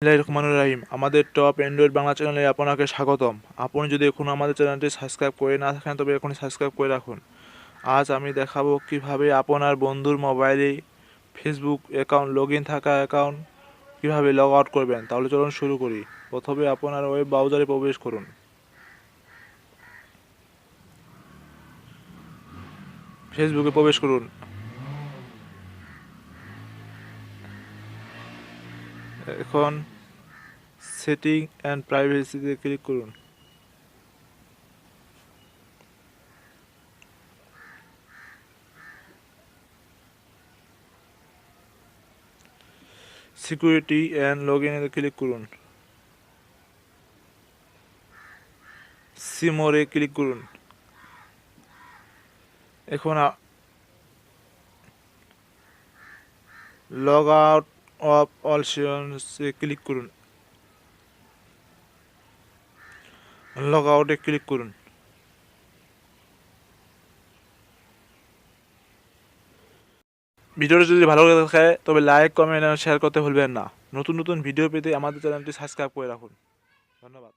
বিসমিল্লাহির রহমানির রহিম। আমাদের টপ অ্যান্ড্রয়েড বাংলা চ্যানেলে আপনাকে স্বাগতম। আপনি যদি এখনও আমাদের চ্যানেলটি সাবস্ক্রাইব করে না থাকেন তবে এখনই সাবস্ক্রাইব করে রাখুন। আজ আমি দেখাবো কিভাবে আপনার বন্ধুর মোবাইলে ফেসবুক অ্যাকাউন্ট থাকা অ্যাকাউন্ট কিভাবে লগ আউট করবেন। তাহলে চলুন শুরু করি। প্রথমে আপনার ওয়েব ব্রাউজারে প্রবেশ করুন। ফেসবুকে প্রবেশ করুন। এখন সেটিং অ্যান্ড প্রাইভেসিতে ক্লিক করুন। সিকিউরিটি অ্যান্ড লগইনে ক্লিক করুন। সিমোরে ক্লিক করুন। এখন লগ আউট অফ অল সেশনসে ক্লিক করুন। লগ আউটে ক্লিক করুন। ভিডিওটি যদি ভালো লাগে থাকে তবে লাইক, কমেন্ট এবং শেয়ার করতে ভুলবেন না। নতুন নতুন ভিডিও পেতে আমাদের চ্যানেলটি সাবস্ক্রাইব করে রাখুন। ধন্যবাদ।